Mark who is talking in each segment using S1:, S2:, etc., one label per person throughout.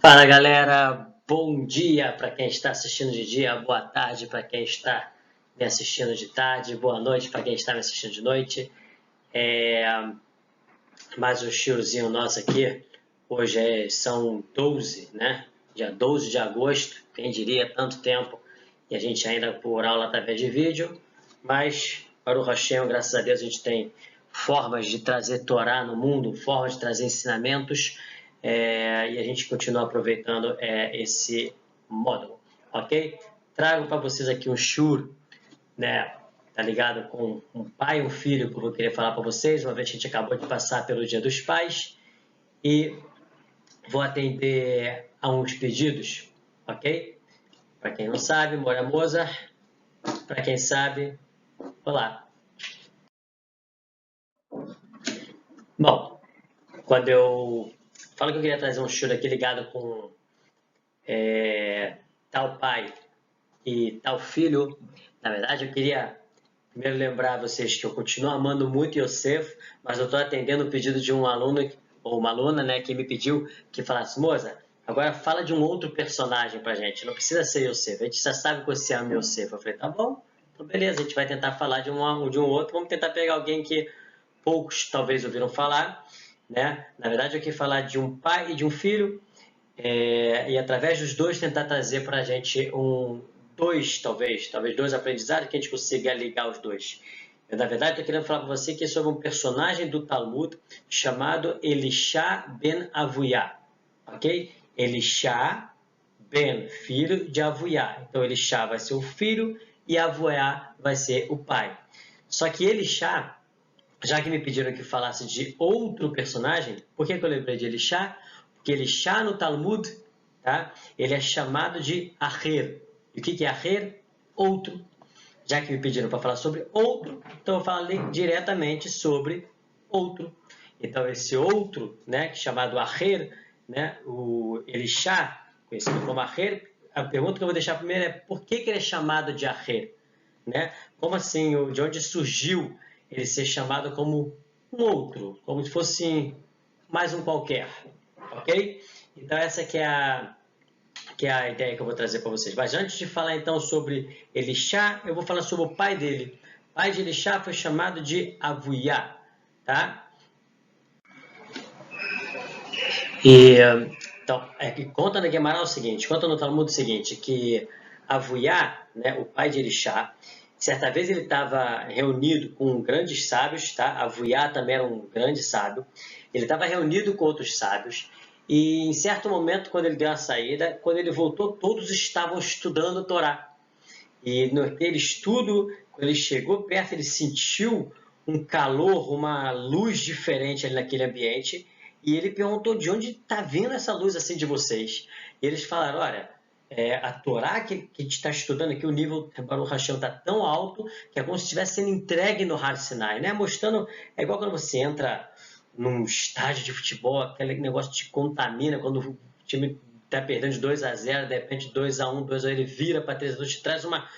S1: Fala galera, bom dia para quem está assistindo de dia, boa tarde para quem está me assistindo de tarde, boa noite para quem está me assistindo de noite. Mais um showzinho nosso aqui, hoje são 12, né? Dia 12 de agosto, quem diria tanto tempo, e a gente ainda por aula através de vídeo, mas para o Hashem, graças a Deus, a gente tem formas de trazer Torá no mundo, formas de trazer ensinamentos, e a gente continua aproveitando esse módulo, ok? Trago para vocês aqui um shur, né? Tá ligado? Com um pai e um filho, que eu vou querer falar para vocês, uma vez que a gente acabou de passar pelo Dia dos Pais, e vou atender a uns pedidos, ok? Para quem não sabe, Mora Mozart. Para quem sabe, olá. Bom, quando eu falo que eu queria trazer um shur aqui ligado com tal pai e tal filho, na verdade eu queria primeiro lembrar vocês que eu continuo amando muito Yosef, mas eu estou atendendo o pedido de um aluno ou uma aluna, né, que me pediu que falasse, Moza, agora fala de um outro personagem pra gente, não precisa ser Yosef, a gente já sabe que você ama Yosef. Eu falei, tá bom, então beleza, a gente vai tentar falar de um outro, vamos tentar pegar alguém que poucos talvez ouviram falar, né? Na verdade eu queria falar de um pai e de um filho, e através dos dois tentar trazer para a gente talvez dois aprendizados que a gente consiga ligar os dois. Eu, na verdade, estou querendo falar para você que é sobre um personagem do Talmud chamado Elisha ben Avuyá, ok? Elisha ben, filho de Avuyá. Então, Elisha vai ser o filho e Avuyá vai ser o pai. Só que Elisha, já que me pediram que falasse de outro personagem, por que eu lembrei de Elisha? Porque Elisha no Talmud, tá? Ele é chamado de Aher. E o que é Aher? Outro. Já que me pediram para falar sobre outro, então eu falei diretamente sobre outro. Então esse outro, né, chamado Aher, né, o Elisha, conhecido como Aher, a pergunta que eu vou deixar primeiro é por que ele é chamado de Aher? Né? Como assim, de onde surgiu ele ser chamado como um outro, como se fosse mais um qualquer, ok? Então essa que é a ideia que eu vou trazer para vocês. Mas antes de falar então sobre Elisha, eu vou falar sobre o pai dele. O pai de Elisha foi chamado de Avuyá, tá? E então, que conta na Guemará o seguinte, conta no Talmud o seguinte, que Avuyá, né, o pai de Elisha, certa vez ele estava reunido com grandes sábios, tá? Avuyá também era um grande sábio. Ele estava reunido com outros sábios e em certo momento, quando ele deu a saída, quando ele voltou, todos estavam estudando a Torá. E naquele estudo, quando ele chegou perto, ele sentiu um calor, uma luz diferente ali naquele ambiente. E ele perguntou de onde está vindo essa luz assim de vocês. E eles falaram, olha, a Torá que a gente está estudando aqui, o nível Baruch Hashem está tão alto que é como se estivesse sendo entregue no Har Sinai, né? Mostrando, é igual quando você entra num estádio de futebol, aquele negócio te contamina, quando o time está perdendo de 2-0, de repente 2-1, 2-1, ele vira para 3-2, te traz uma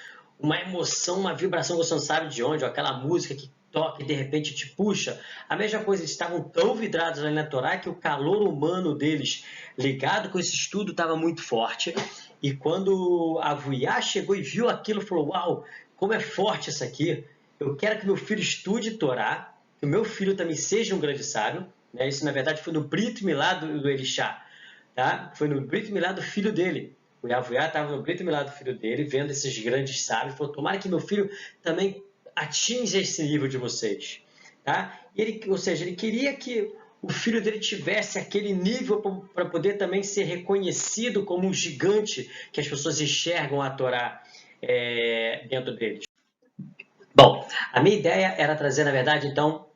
S1: emoção, uma vibração que você não sabe de onde, ou aquela música que toca e de repente te puxa. A mesma coisa, eles estavam tão vidrados ali na Torá que o calor humano deles, ligado com esse estudo, estava muito forte. E quando Avuyá chegou e viu aquilo, falou, uau, como é forte isso aqui. Eu quero que meu filho estude Torá, que o meu filho também seja um grande sábio. Né? Isso, na verdade, foi no Brit Milá do Elisha. Tá? Foi no Brit Milá do filho dele. O Avuyá estava no Brit Milá do filho dele, vendo esses grandes sábios, falou, tomara que meu filho também atinja esse nível de vocês. Tá? Ou seja, ele queria que o filho dele tivesse aquele nível para poder também ser reconhecido como um gigante que as pessoas enxergam a Torá dentro deles. Bom, a minha ideia era trazer, na verdade, então,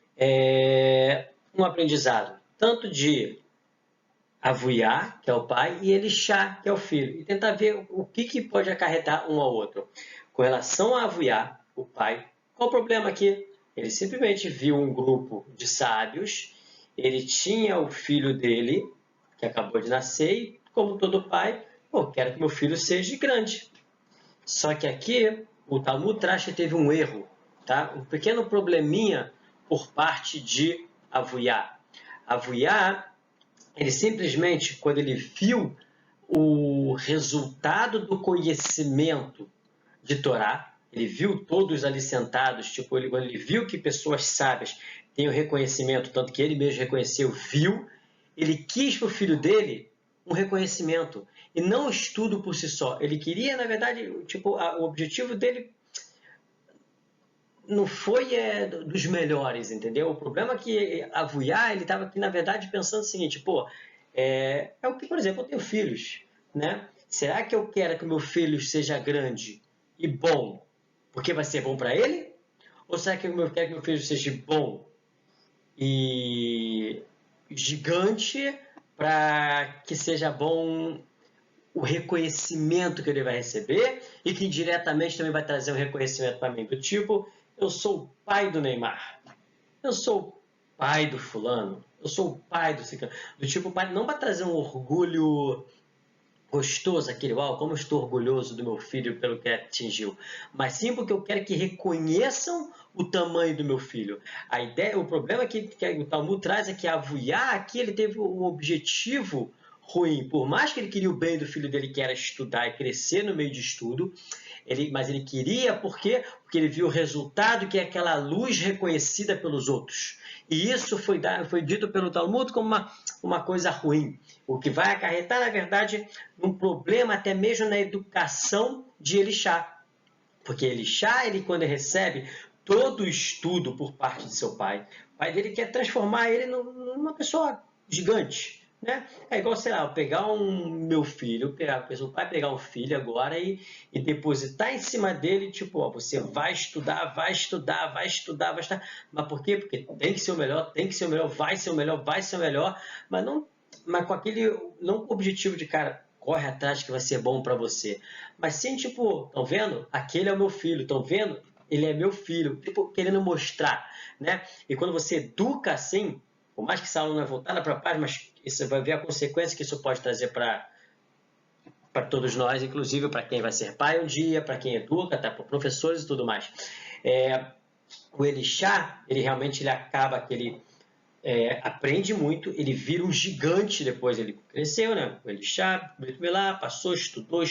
S1: um aprendizado, tanto de Avuyá, que é o pai, e Elisha, que é o filho, e tentar ver o que pode acarretar um ao outro. Com relação a Avuyá, o pai, qual o problema aqui? Ele simplesmente viu um grupo de sábios, ele tinha o filho dele, que acabou de nascer, e como todo pai, quero que meu filho seja grande. Só que aqui, o Talmud traz que teve um erro, tá? Um pequeno probleminha por parte de Avuyá. Avuyá, ele simplesmente, quando ele viu o resultado do conhecimento de Torá. Ele viu todos ali sentados, tipo, quando ele viu que pessoas sábias têm o reconhecimento, tanto que ele mesmo reconheceu, viu, ele quis para o filho dele um reconhecimento e não estudo por si só. Ele queria, na verdade, tipo, o objetivo dele não foi dos melhores, entendeu? O problema é que a Vuiá, ele estava aqui, na verdade, pensando o seguinte, pô, é o que, por exemplo, eu tenho filhos, né? Será que eu quero que o meu filho seja grande e bom porque vai ser bom para ele? Ou será que eu quero que meu filho seja bom e gigante para que seja bom o reconhecimento que ele vai receber e que indiretamente também vai trazer um reconhecimento para mim, do tipo, eu sou o pai do Neymar, eu sou o pai do fulano, eu sou o pai do ciclano, do tipo, não vai trazer um orgulho gostoso, aquele, uau, como eu estou orgulhoso do meu filho pelo que atingiu, mas sim porque eu quero que reconheçam o tamanho do meu filho. A ideia, o problema que o Talmud traz é que a Avuyá aqui ele teve um objetivo ruim, por mais que ele queria o bem do filho dele, que era estudar e crescer no meio de estudo, mas ele queria por quê? Porque ele viu o resultado, que é aquela luz reconhecida pelos outros. E isso foi dito pelo Talmud como uma coisa ruim, o que vai acarretar, na verdade, um problema até mesmo na educação de Elixá. Porque Elixá, quando ele recebe todo o estudo por parte de seu pai, o pai dele quer transformar ele numa pessoa gigante. Né? É igual, sei lá, eu pegar meu filho, o pai pegar um filho agora e depositar em cima dele, tipo, ó, você vai estudar, vai estudar, vai estudar, vai estudar. Mas por quê? Porque tem que ser o melhor, tem que ser o melhor, vai ser o melhor, vai ser o melhor, mas com aquele, não com o objetivo de, cara, corre atrás que vai ser bom para você. Mas sim, tipo, estão vendo? Aquele é o meu filho, estão vendo? Ele é meu filho, tipo, querendo mostrar, né? E quando você educa assim, por mais que essa aula não é voltada para paz, mas você vai ver a consequência que isso pode trazer para todos nós, inclusive para quem vai ser pai um dia, para quem educa, tá? Para professores e tudo mais. O Elixá, ele realmente acaba que ele aprende muito, ele vira um gigante depois, ele cresceu, né? O Elixá, lá, passou, estudou,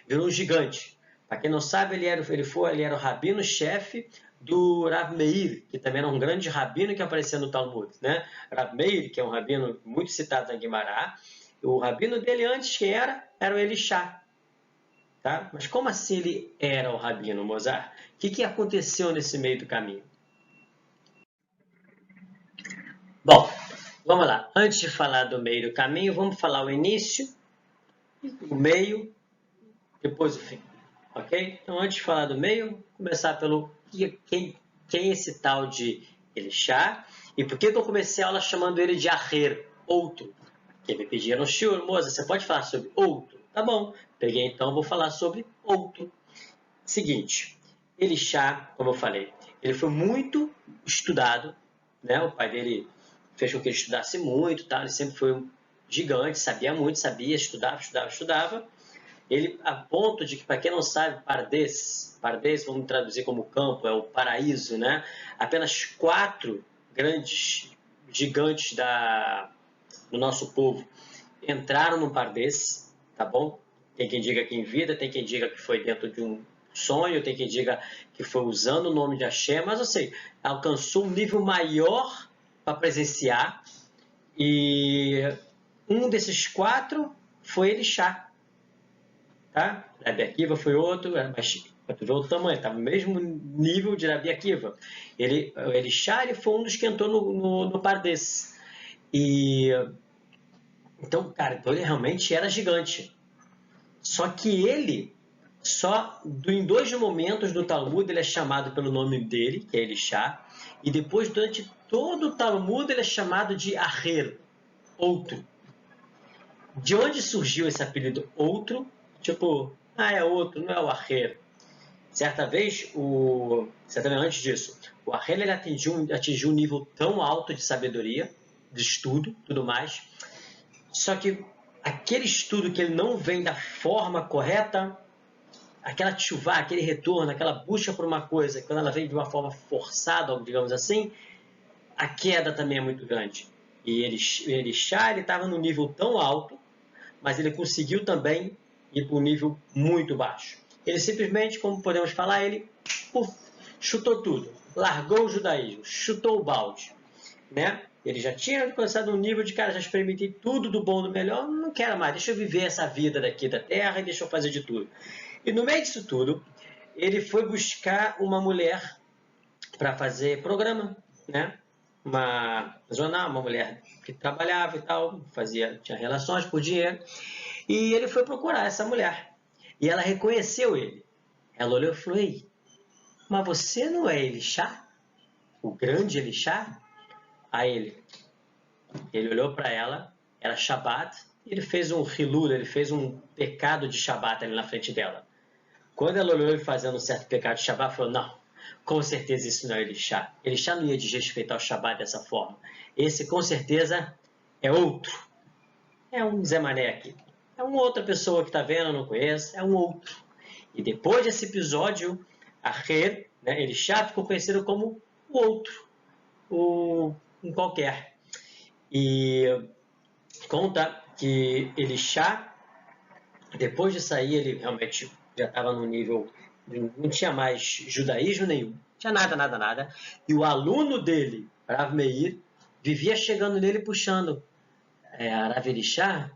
S1: virou um gigante. Para quem não sabe, ele era o rabino-chefe do Rav Meir, que também era um grande rabino que aparecia no Talmud, né? Rav Meir, que é um rabino muito citado na Guimará, o rabino dele antes, quem era? Era o Elixá. Tá? Mas como assim ele era o rabino, Mozart? O que aconteceu nesse meio do caminho? Bom, vamos lá. Antes de falar do meio do caminho, vamos falar o início, o meio, depois o fim. Ok? Então, antes de falar do meio, começar pelo quem é esse tal de Elixá e por que eu comecei a aula chamando ele de Aher, outro. Porque me pediram, Shur, moça, você pode falar sobre outro? Tá bom. Peguei então, vou falar sobre outro. Seguinte, Elixá, como eu falei, ele foi muito estudado, né? O pai dele fez com que ele estudasse muito, tá? Ele sempre foi um gigante, sabia muito, sabia, estudava. Ele, a ponto de que, para quem não sabe, Pardes, vamos traduzir como campo, é o paraíso, né? Apenas 4 grandes gigantes do nosso povo entraram no Pardes, tá bom? Tem quem diga que em vida, tem quem diga que foi dentro de um sonho, tem quem diga que foi usando o nome de Hashem, mas eu sei, alcançou um nível maior para presenciar e um desses 4 foi Elixá, tá? Rabi Akiva foi outro, mas tu vê o tamanho, estava no mesmo nível de Rabi Akiva. O Elixá foi um dos que entrou no Pardes. E então, cara, então ele realmente era gigante. Só que em 2 momentos do Talmud, ele é chamado pelo nome dele, que é Elixá, e depois, durante todo o Talmud, ele é chamado de Aher, outro. De onde surgiu esse apelido outro? Tipo, é outro, não é o Aher. Certa vez, antes disso, o Aher ele atingiu um nível tão alto de sabedoria, de estudo, tudo mais, só que aquele estudo que ele não vem da forma correta, aquela chuvá, aquele retorno, aquela busca por uma coisa, quando ela vem de uma forma forçada, digamos assim, a queda também é muito grande. E ele estava num nível tão alto, mas ele conseguiu também ir para um nível muito baixo. Ele simplesmente, como podemos falar, ele chutou tudo, largou o judaísmo, chutou o balde, né? Ele já tinha alcançado um nível de, cara, já experimentei tudo do bom, do melhor, não quero mais, deixa eu viver essa vida daqui da terra e deixa eu fazer de tudo. E no meio disso tudo, ele foi buscar uma mulher para fazer programa, né? Uma jornal, uma mulher que trabalhava e tal, tinha relações por dinheiro, e ele foi procurar essa mulher. E ela reconheceu ele. Ela olhou e falou: ei, mas você não é Elixá? O grande Elixá? Aí ele olhou para ela, era Shabat, e ele fez um hilul, ele fez um pecado de Shabat ali na frente dela. Quando ela olhou ele fazendo um certo pecado de Shabat, falou: não, com certeza isso não é Elixá. Elixá não ia desrespeitar o Shabat dessa forma. Esse com certeza é outro. É um Zé Mané aqui. É uma outra pessoa que está vendo, não conheço, é um outro. E depois desse episódio, Aher, né, Elixá ficou conhecido como o outro, um qualquer. E conta que Elixá, depois de sair, ele realmente já estava no nível, não tinha mais judaísmo nenhum, não tinha nada. E o aluno dele, Rav Meir, vivia chegando nele puxando: Rav Elixá,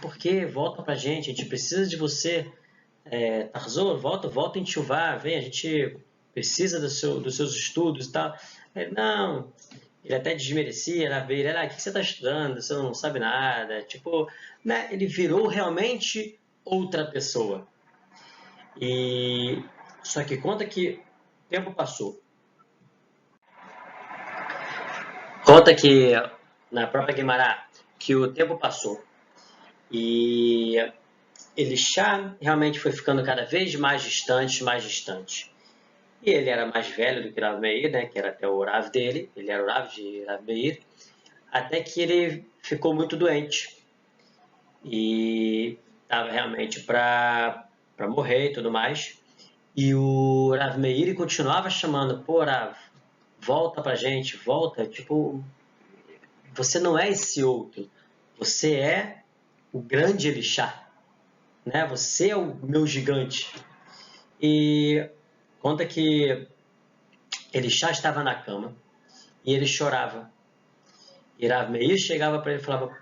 S1: por que? Volta pra gente, a gente precisa de você. Tarzor, volta em Tchuvá, vem, a gente precisa dos seus estudos e tal. Não, ele até desmerecia, era ver, o que você está estudando? Você não sabe nada. Tipo, né? Ele virou realmente outra pessoa. Só que conta que o tempo passou. Conta que, na própria Guimará, que o tempo passou. E Elixá realmente foi ficando cada vez mais distante. E ele era mais velho do que Rav Meir, né, que era até o Rav dele, ele era o Rav de Rav Meir, até que ele ficou muito doente. E estava realmente para morrer e tudo mais. E o Rav Meir continuava chamando: pô, Rav, volta pra gente, volta. Tipo, você não é esse outro, você é o grande Elixá, né? Você é o meu gigante. E conta que Elixá estava na cama e ele chorava. E Rav Meir chegava para ele e falava: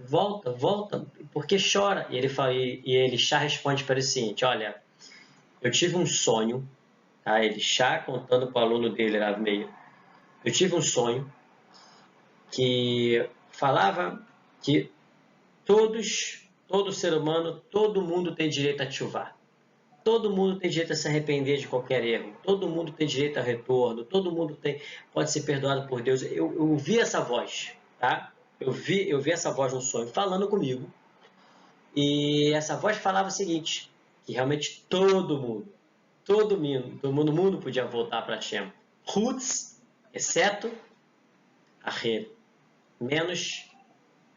S1: volta, por que chora? E Elixá responde para ele o seguinte: olha, eu tive um sonho, tá? Elixá contando para o aluno dele, Rav Meir, eu tive um sonho que falava que todo ser humano, todo mundo tem direito a tchuvá. Todo mundo tem direito a se arrepender de qualquer erro. Todo mundo tem direito a retorno. Todo mundo pode ser perdoado por Deus. Eu ouvi essa voz, tá? Eu vi essa voz no sonho falando comigo. E essa voz falava o seguinte: que realmente todo mundo podia voltar para Hashem. Hutz, exceto Aher. Menos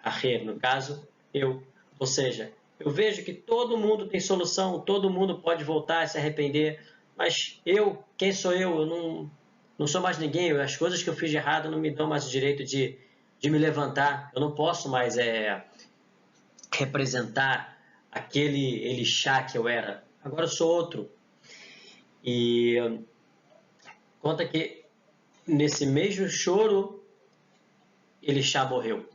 S1: Aher, no caso, eu. Ou seja, eu vejo que todo mundo tem solução, todo mundo pode voltar a se arrepender, mas quem sou eu? Eu não sou mais ninguém, as coisas que eu fiz de errado não me dão mais o direito de me levantar, eu não posso mais representar aquele Elixá que eu era, agora eu sou outro. E conta que nesse mesmo choro, Elixá morreu.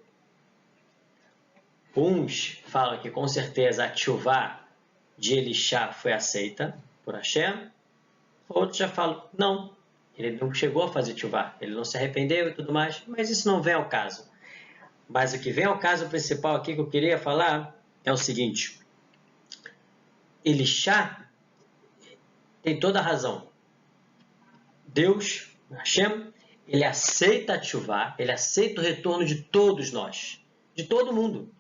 S1: Uns falam que com certeza a tchuvá de Elixá foi aceita por Hashem. Outros já falam: não, ele não chegou a fazer tchuvá, ele não se arrependeu e tudo mais, mas isso não vem ao caso. Mas o que vem ao caso principal aqui que eu queria falar é o seguinte: Elixá tem toda a razão. Deus, Hashem, ele aceita a tchuvá, ele aceita o retorno de todos nós, de todo mundo.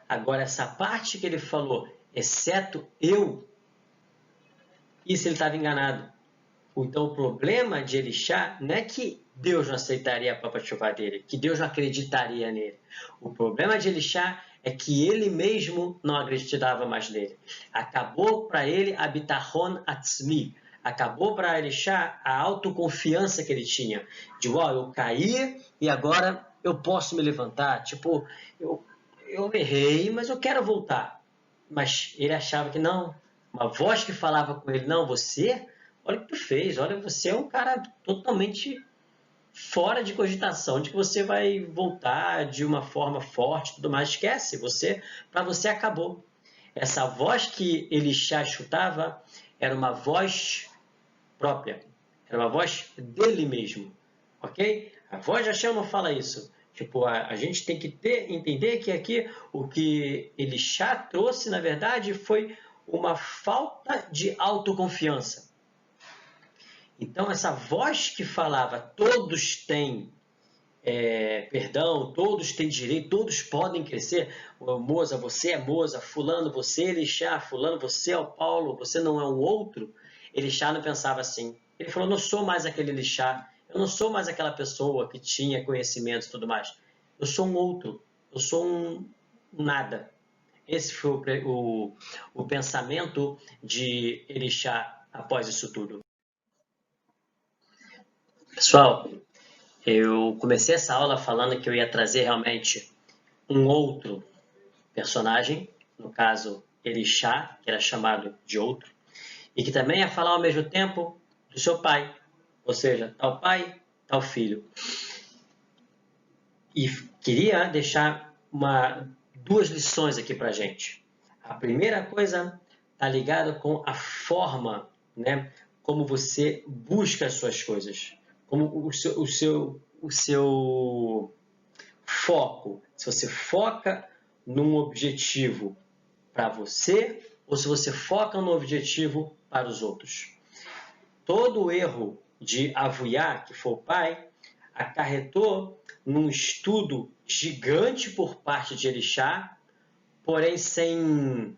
S1: Agora, essa parte que ele falou, exceto eu, isso ele estava enganado. Então, o problema de Elixá não é que Deus não aceitaria a própria tchuvá dele, que Deus não acreditaria nele. O problema de Elixá é que ele mesmo não acreditava mais nele. Acabou para ele a bitachon atzmi. Acabou para Elixá a autoconfiança que ele tinha. De, eu caí e agora eu posso me levantar. Tipo, eu errei, mas eu quero voltar. Mas ele achava que não. Uma voz que falava com ele, não, você, olha o que tu fez, olha, você é um cara totalmente fora de cogitação de que você vai voltar de uma forma forte e tudo mais. Esquece, para você acabou. Essa voz que Elisha escutava era uma voz própria, era uma voz dele mesmo, ok? A voz de Hashem não fala isso. Tipo, a gente tem que entender que aqui o que Elisha trouxe, na verdade, foi uma falta de autoconfiança. Então, essa voz que falava, todos têm perdão, todos têm direito, todos podem crescer. Moza, você é Moza, fulano, você é Elisha, fulano, você é o Paulo, você não é um outro. Elisha não pensava assim. Ele falou, não sou mais aquele Elisha, eu não sou mais aquela pessoa que tinha conhecimento e tudo mais. Eu sou um outro, eu sou um nada. Esse foi o pensamento de Elisha após isso tudo. Pessoal, eu comecei essa aula falando que eu ia trazer realmente um outro personagem, no caso Elisha, que era chamado de outro, e que também ia falar ao mesmo tempo do seu pai, ou seja, tal pai, tal filho. E queria deixar duas lições aqui para a gente. A primeira coisa está ligada com a forma, né, como você busca as suas coisas, como o seu foco. Se você foca num objetivo para você ou se você foca no objetivo para os outros. Todo o erro de Avuyá, que foi o pai, acarretou num estudo gigante por parte de Elisha, porém sem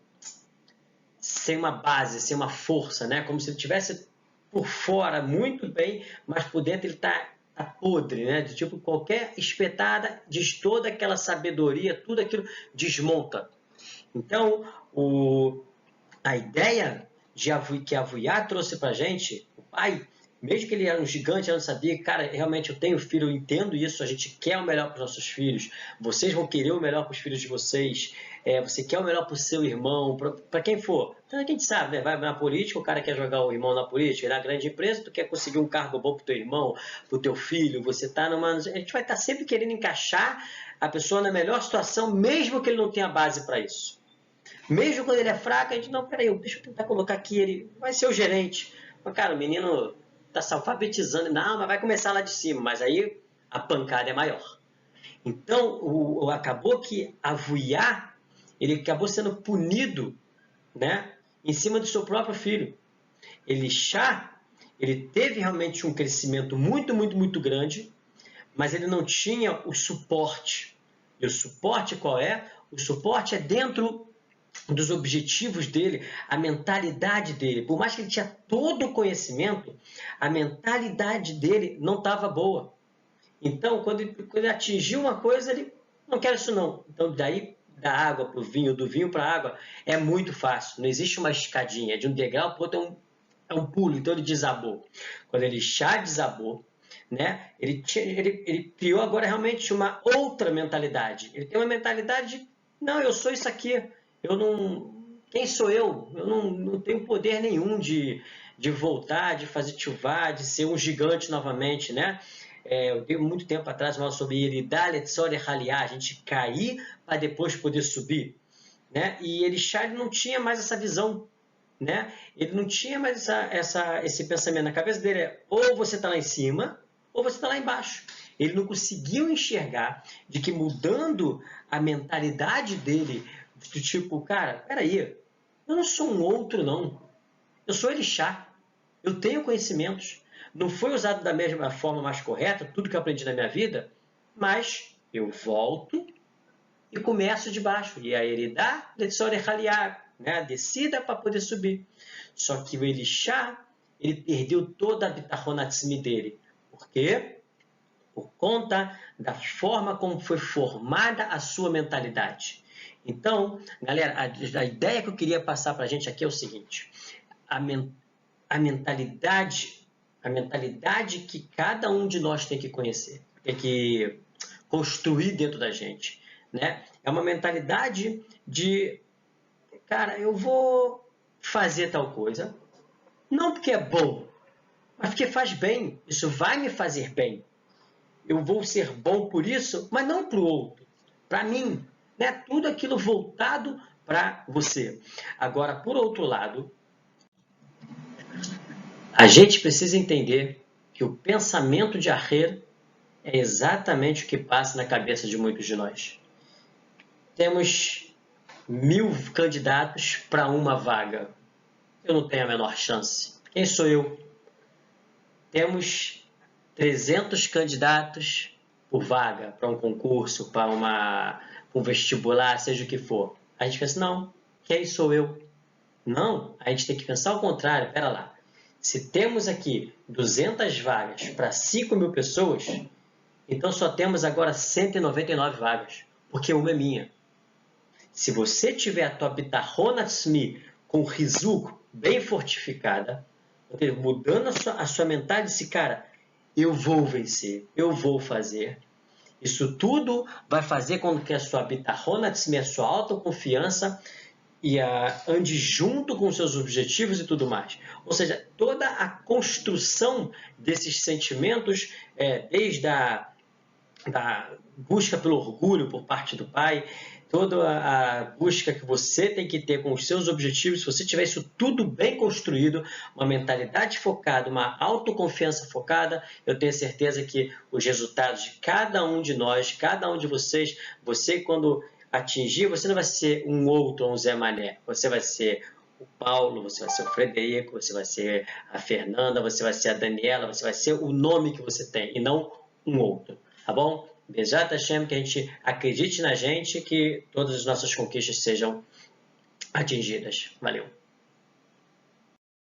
S1: uma base, sem uma força, né? Como se ele tivesse por fora muito bem, mas por dentro ele está podre, né? De tipo, qualquer espetada diz toda aquela sabedoria, tudo aquilo desmonta. Então, a ideia que Avuyá trouxe para a gente, o pai, mesmo que ele era um gigante, eu não sabia, cara, realmente eu tenho filho, eu entendo isso, a gente quer o melhor para os nossos filhos, vocês vão querer o melhor para os filhos de vocês, você quer o melhor para o seu irmão, para quem for. Então a gente sabe, né? Vai na política, o cara quer jogar o irmão na política, na grande empresa, tu quer conseguir um cargo bom para o teu irmão, para o teu filho, você tá numa... A gente vai estar sempre querendo encaixar a pessoa na melhor situação, mesmo que ele não tenha base para isso. Mesmo quando ele é fraco, a gente, não, peraí, deixa eu tentar colocar aqui, ele vai ser o gerente. Mas, cara, o menino está se alfabetizando, não, mas vai começar lá de cima, mas aí a pancada é maior. Então, acabou que Avuyá, ele acabou sendo punido, né, em cima do seu próprio filho. Elisha, ele teve realmente um crescimento muito, muito, muito grande, mas ele não tinha o suporte. E o suporte qual é? O suporte é dentro dos objetivos dele, a mentalidade dele. Por mais que ele tinha todo o conhecimento, a mentalidade dele não estava boa. Então, quando ele atingiu uma coisa, ele não quer isso não. Então, daí da água para o vinho, do vinho para a água, é muito fácil. Não existe uma escadinha. De um degrau para o outro é um pulo. Então, ele desabou. Quando ele já desabou, né, ele criou agora realmente uma outra mentalidade. Ele tem uma mentalidade de, não, eu sou isso aqui. Eu não... Quem sou eu? Eu não tenho poder nenhum de voltar, de fazer chuvá, de ser um gigante novamente, né? Eu tenho muito tempo atrás falado sobre Yeridá Letzore Haliá, a gente cair para depois poder subir, né? E Elisha não tinha mais essa visão, né? Ele não tinha mais esse pensamento na cabeça dele, ou você está lá em cima, ou você está lá embaixo. Ele não conseguiu enxergar de que mudando a mentalidade dele, do tipo, cara, peraí, eu não sou um outro não, eu sou Elisha, eu tenho conhecimentos, não foi usado da mesma forma mais correta, tudo que eu aprendi na minha vida, mas eu volto e começo de baixo. E aí ele dá né? Descida para poder subir. Só que o Elisha, ele perdeu toda a bitachon dele. Por quê? Por conta da forma como foi formada a sua mentalidade. Então, galera, a ideia que eu queria passar para a gente aqui é o seguinte: a mentalidade que cada um de nós tem que conhecer, tem que construir dentro da gente, né? É uma mentalidade de, cara, eu vou fazer tal coisa, não porque é bom, mas porque faz bem, isso vai me fazer bem. Eu vou ser bom por isso, mas não para o outro, para mim, né? Tudo aquilo voltado para você. Agora, por outro lado, a gente precisa entender que o pensamento de Aher é exatamente o que passa na cabeça de muitos de nós. Temos 1000 candidatos para uma vaga. Eu não tenho a menor chance. Quem sou eu? Temos 300 candidatos por vaga para um concurso, para um vestibular, seja o que for. A gente pensa, não, quem sou eu? Não, a gente tem que pensar ao contrário. Pera lá. Se temos aqui 200 vagas para 5.000 pessoas, então só temos agora 199 vagas, porque uma é minha. Se você tiver a tua Bitachon Atzmi com Rizuk bem fortificada, mudando a sua mentalidade, esse cara, eu vou vencer, eu vou fazer. Isso tudo vai fazer com que a sua Bitachon Atzmi, a sua autoconfiança, ande junto com seus objetivos e tudo mais. Ou seja, toda a construção desses sentimentos, desde a busca pelo orgulho por parte do pai, toda a busca que você tem que ter com os seus objetivos, se você tiver isso tudo bem construído, uma mentalidade focada, uma autoconfiança focada, eu tenho certeza que os resultados de cada um de nós, cada um de vocês, você quando atingir, você não vai ser um outro, um Zé Mané, você vai ser o Paulo, você vai ser o Frederico, você vai ser a Fernanda, você vai ser a Daniela, você vai ser o nome que você tem e não um outro, tá bom? Bezat Hashem, que a gente acredite na gente, que todas as nossas conquistas sejam atingidas. Valeu!